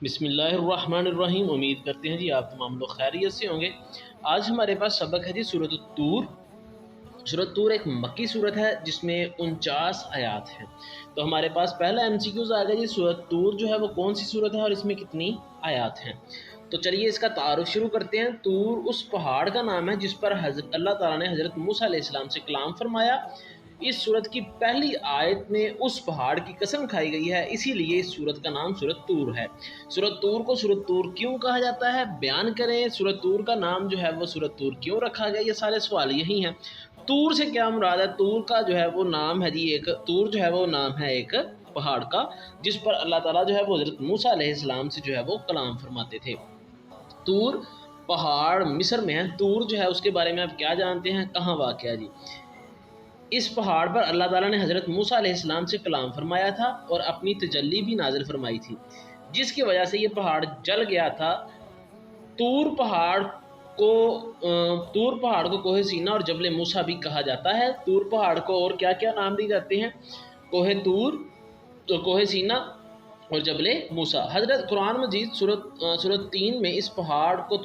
بسم اللہ الرحمن الرحیم۔ امید کرتے ہیں جی آپ تمام لوگ خیریت سے ہوں گے۔ آج ہمارے پاس سبق ہے جی سورۃ الطور۔ سورۃ الطور ایک مکی صورت ہے جس میں 49 آیات ہیں۔ تو ہمارے پاس پہلا MCQز آ گیا جی، سورۃ الطور جو ہے وہ کون سی صورت ہے اور اس میں کتنی آیات ہیں۔ تو چلیے اس کا تعارف شروع کرتے ہیں۔ طور اس پہاڑ کا نام ہے جس پر اللہ تعالیٰ نے حضرت موسیٰ علیہ السلام سے کلام فرمایا۔ اس سورت کی پہلی آیت میں اس پہاڑ کی قسم کھائی گئی ہے، اسی لیے اس سورت کا نام سورۃ طور ہے۔ سورۃ طور کو سورۃ طور کیوں کہا جاتا ہے، بیان کریں۔ سورۃ طور کا نام جو ہے وہ سورۃ طور کیوں رکھا گیا، یہ سارے سوال یہی ہیں۔ طور سے کیا مراد ہے؟ طور کا جو ہے وہ نام ہے جی طور جو ہے وہ نام ہے ایک پہاڑ کا جس پر اللہ تعالیٰ جو ہے وہ حضرت موسیٰ علیہ السلام سے جو ہے وہ کلام فرماتے تھے۔ طور پہاڑ مصر میں ہے۔ طور جو ہے اس کے بارے میں آپ کیا جانتے ہیں، کہاں واقع ہے جی؟ اس پہاڑ پر اللہ تعالیٰ نے حضرت موسیٰ علیہ السلام سے کلام فرمایا تھا اور اپنی تجلی بھی نازل فرمائی تھی، جس کی وجہ سے یہ پہاڑ جل گیا تھا۔ طور پہاڑ کو کوہ سینا اور جبل موسیٰ بھی کہا جاتا ہے۔ طور پہاڑ کو اور کیا کیا نام دیے جاتے ہیں؟ کوہ طور، کوہ سینا اور جبل موسیٰ۔ حضرت قرآن مجید سورۃ 3 میں اس پہاڑ کو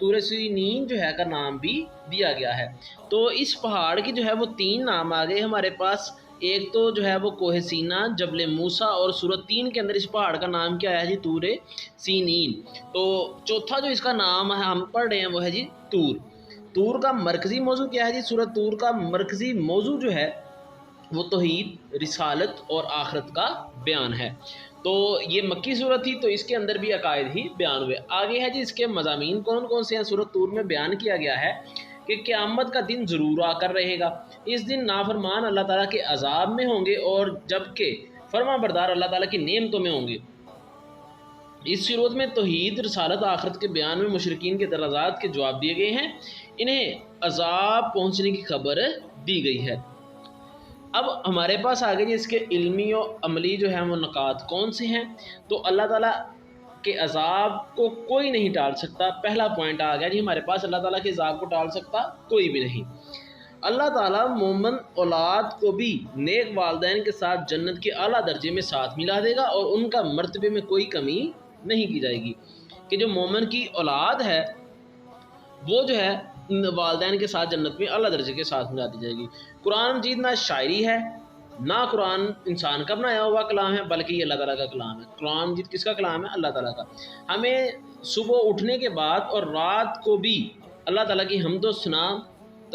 طور سینین جو ہے کا نام بھی دیا گیا ہے۔ تو اس پہاڑ کی جو ہے وہ 3 نام آ گئے ہمارے پاس۔ ایک تو جو ہے وہ کوہ سینا، جبل موسیٰ، اور سورۃ 3 کے اندر اس پہاڑ کا نام کیا ہے جی؟ طور سینین۔ تو چوتھا جو اس کا نام ہے ہم پڑھ رہے ہیں وہ ہے جی طور۔ طور کا مرکزی موضوع کیا ہے جی؟ سورۃ طور کا مرکزی موضوع جو ہے وہ توحید، رسالت اور آخرت کا بیان ہے۔ تو یہ مکی صورت تھی تو اس کے اندر بھی عقائد ہی بیان ہوئے۔ آگے ہے جی اس کے مضامین کون کون سے ہیں۔ سورۃ طور میں بیان کیا گیا ہے کہ قیامت کا دن ضرور آ کر رہے گا۔ اس دن نافرمان اللہ تعالیٰ کے عذاب میں ہوں گے اور جبکہ فرما بردار اللہ تعالیٰ کی نعمتوں میں ہوں گے۔ اس صورت میں توحید، رسالت، آخرت کے بیان میں مشرکین کے اعتراضات کے جواب دیے گئے ہیں، انہیں عذاب پہنچنے کی خبر دی گئی ہے۔ اب ہمارے پاس آگے جی اس کے علمی و عملی جو ہیں وہ نکات کون سے ہیں۔ تو اللہ تعالیٰ کے عذاب کو کوئی نہیں ٹال سکتا۔ پہلا پوائنٹ آ گیا جی ہمارے پاس، اللہ تعالیٰ کے عذاب کو ٹال سکتا کوئی بھی نہیں۔ اللہ تعالیٰ مومن اولاد کو بھی نیک والدین کے ساتھ جنت کے اعلیٰ درجے میں ساتھ ملا دے گا اور ان کا مرتبے میں کوئی کمی نہیں کی جائے گی، کہ جو مومن کی اولاد ہے وہ جو ہے والدین کے ساتھ جنت میں اعلیٰ درجے کے ساتھ ملا دی جائے گی۔ قرآن مجید نہ شاعری ہے، نہ قرآن انسان کا بنایا ہوا کلام ہے، بلکہ یہ اللہ تعالیٰ کا کلام ہے۔ قرآن مجید کس کا کلام ہے؟ اللہ تعالیٰ کا۔ ہمیں صبح اٹھنے کے بعد اور رات کو بھی اللہ تعالیٰ کی حمد و ثنا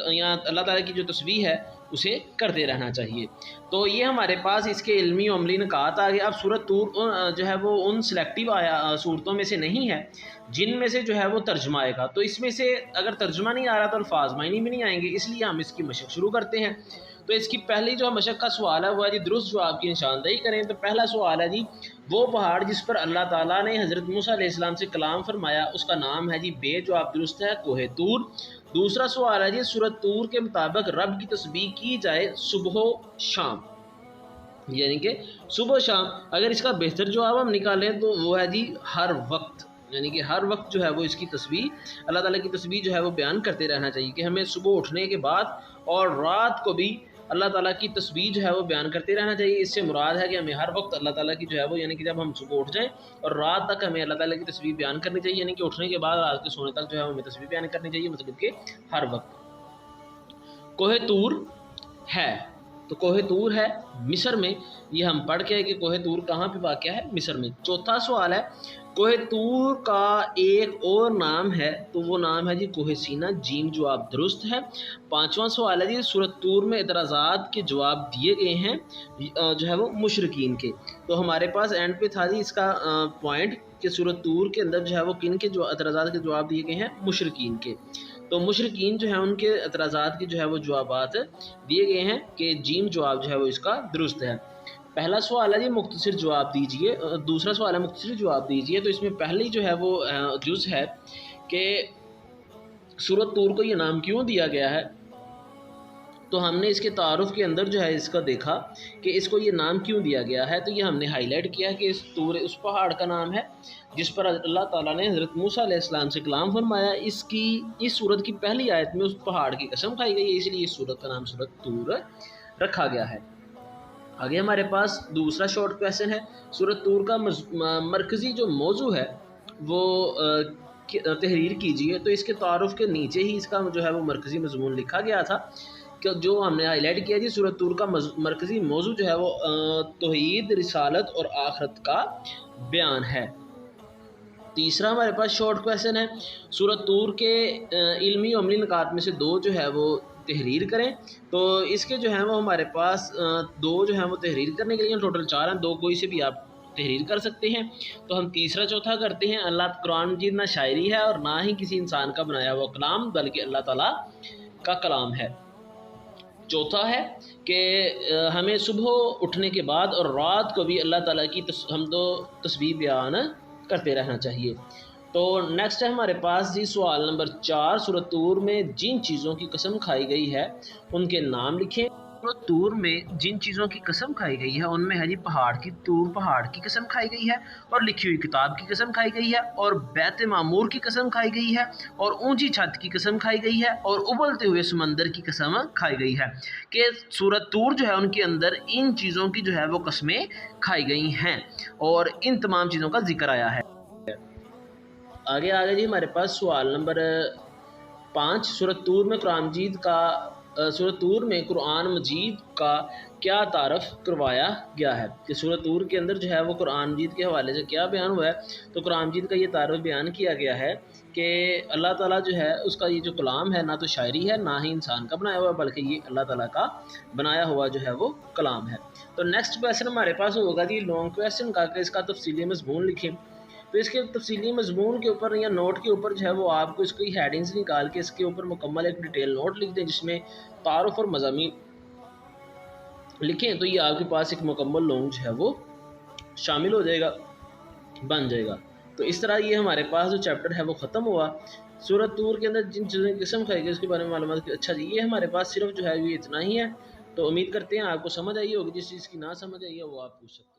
یا اللہ تعالیٰ کی جو تسبیح ہے اسے کرتے رہنا چاہیے۔ تو یہ ہمارے پاس اس کے علمی و عملی نکات آ گئے۔ اب سورۃ طور جو ہے وہ ان سلیکٹیو صورتوں میں سے نہیں ہے جن میں سے جو ہے وہ ترجمہ آئے گا۔ تو اس میں سے اگر ترجمہ نہیں آ رہا تو الفاظ معنی بھی نہیں آئیں گے، اس لیے ہم اس کی مشق شروع کرتے ہیں۔ تو اس کی پہلی جو مشق کا سوال ہے وہ ہے جی درست جواب کی نشاندہی کریں۔ تو پہلا سوال ہے جی وہ پہاڑ جس پر اللہ تعالیٰ نے حضرت موسیٰ علیہ السلام سے کلام فرمایا اس کا نام ہے جی بے، جواب درست ہے کوہ طور۔ دوسرا سوال ہے جی سورۃ طور کے مطابق رب کی تسبیح کی جائے صبح و شام، یعنی کہ صبح و شام۔ اگر اس کا بہتر جواب ہم نکالیں تو وہ ہے جی ہر وقت، یعنی کہ ہر وقت جو ہے وہ اس کی تسبیح، اللہ تعالیٰ کی تسبیح جو ہے وہ بیان کرتے رہنا چاہیے، کہ ہمیں صبح اٹھنے کے بعد اور رات کو بھی اللہ تعالیٰ کی تسبیح جو ہے وہ بیان کرتے رہنا چاہیے۔ اس سے مراد ہے کہ ہمیں ہر وقت اللہ تعالیٰ کی جو ہے وہ، یعنی کہ جب ہم صبح اٹھ جائیں اور رات تک ہمیں اللہ تعالیٰ کی تسبیح بیان کرنی چاہیے، یعنی کہ اٹھنے کے بعد رات کے سونے تک جو ہے ہمیں تسبیح بیان کرنی چاہیے، مطلب کہ ہر وقت۔ کوہ طور ہے، تو کوہ طور ہے مصر میں، یہ ہم پڑھ کے کہ کوہ طور کہاں پہ واقع ہے؟ مصر میں۔ چوتھا سوال ہے کوہ طور کا ایک اور نام ہے، تو وہ نام ہے جی کوہ سینا، جیم جواب درست ہے۔ پانچواں سوال ہے جی سورۃ طور میں اعتراضات کے جواب دیے گئے ہیں جو ہے وہ مشرکین کے۔ تو ہمارے پاس اینڈ پہ تھا جی اس کا پوائنٹ کہ سورۃ طور کے اندر جو ہے وہ کن کے جو اعتراضات کے جواب دیے گئے ہیں؟ مشرکین کے۔ تو مشرکین جو ہیں ان کے اعتراضات کے جو ہے وہ جوابات دیے گئے ہیں کہ جیم جواب جو ہے وہ اس کا درست ہے۔ پہلا سوال ہے جی مختصر جواب دیجئے، دوسرا سوال ہے مختصر جواب دیجئے۔ تو اس میں پہلی جو ہے وہ جز ہے کہ سورۃ طور کو یہ نام کیوں دیا گیا ہے۔ تو ہم نے اس کے تعارف کے اندر جو ہے اس کا دیکھا کہ اس کو یہ نام کیوں دیا گیا ہے، تو یہ ہم نے ہائی لائٹ کیا کہ اس طور اس پہاڑ کا نام ہے جس پر اللہ تعالیٰ نے حضرت موسیٰ علیہ السلام سے کلام فرمایا۔ اس سورت کی پہلی آیت میں اس پہاڑ کی قسم کھائی گئی ہے، اس لیے اس سورت کا نام سورۃ طور رکھا گیا ہے۔ آگے ہمارے پاس دوسرا شارٹ کویشچن ہے، سورۃ طور کا مرکزی جو موضوع ہے وہ تحریر کیجیے۔ تو اس کے تعارف کے نیچے ہی اس کا جو ہے وہ مرکزی مضمون لکھا گیا تھا، کہ جو ہم نے ہائی لائٹ کیا جی، سورۃ طور کا مرکزی موضوع جو ہے وہ توحید، رسالت اور آخرت کا بیان ہے۔ تیسرا ہمارے پاس شارٹ کویشچن ہے، سورۃ طور کے علمی و عملی نکات میں سے دو جو ہے وہ تحریر کریں۔ تو اس کے جو ہیں وہ ہمارے پاس دو جو ہیں وہ تحریر کرنے کے لیے ٹوٹل 4 ہیں، دو کوئی سے بھی آپ تحریر کر سکتے ہیں۔ تو ہم تیسرا چوتھا کرتے ہیں۔ اللہ قرآن مجید نہ شاعری ہے اور نہ ہی کسی انسان کا بنایا ہوا کلام، بلکہ اللہ تعالیٰ کا کلام ہے۔ چوتھا ہے کہ ہمیں صبح اٹھنے کے بعد اور رات کو بھی اللہ تعالیٰ کی حمد و تسبیح بیان کرتے رہنا چاہیے۔ تو نیکسٹ ہے ہمارے پاس جی سوال نمبر 4، سورۃ طور میں جن چیزوں کی قسم کھائی گئی ہے ان کے نام لکھیں۔ سورۃ طور میں جن چیزوں کی قسم کھائی گئی ہے ان میں ہے جی پہاڑ کی، طور پہاڑ کی قسم کھائی گئی ہے، اور لکھی ہوئی کتاب کی قسم کھائی گئی ہے، اور بیت معمور کی قسم کھائی گئی ہے، اور اونچی چھت کی قسم کھائی گئی ہے، اور ابلتے ہوئے سمندر کی قسم کھائی گئی ہے، کہ سورۃ طور جو ہے ان کے اندر ان چیزوں کی جو ہے وہ قسمیں کھائی گئی ہیں، اور ان تمام چیزوں کا ذکر آیا ہے۔ آگے جی ہمارے پاس سوال نمبر 5، سورۃ طور میں سورۃ طور میں قرآن مجید کا کیا تعارف کروایا گیا ہے، کہ سورۃ طور کے اندر جو ہے وہ قرآن مجید کے حوالے سے کیا بیان ہوا ہے۔ تو قرآن مجید کا یہ تعارف بیان کیا گیا ہے کہ اللہ تعالیٰ جو ہے اس کا یہ جو کلام ہے نہ تو شاعری ہے نہ ہی انسان کا بنایا ہوا، بلکہ یہ اللہ تعالیٰ کا بنایا ہوا جو ہے وہ کلام ہے۔ تو نیکسٹ کویشچن ہمارے پاس ہوگا جی لانگ کویشچن کا، کہ اس کا تفصیلی مضمون لکھیں۔ تو اس کے تفصیلی مضمون کے اوپر یا نوٹ کے اوپر جو ہے وہ آپ کو اس کی ہیڈنگز نکال کے اس کے اوپر مکمل ایک ڈیٹیل نوٹ لکھ دیں، جس میں تعارف اور مضامین لکھیں، تو یہ آپ کے پاس ایک مکمل لانگ جو ہے وہ شامل ہو جائے گا، بن جائے گا۔ تو اس طرح یہ ہمارے پاس جو چیپٹر ہے وہ ختم ہوا۔ سورۃ طور کے اندر جن چیزوں کی قسم کھائی گئی اس کے بارے میں معلومات اچھا جی، یہ ہمارے پاس صرف جو ہے یہ اتنا ہی ہے۔ تو امید کرتے ہیں آپ کو سمجھ آئی ہوگی، جس چیز کی نہ سمجھ آئی ہے وہ آپ پوچھ سکتے ہیں۔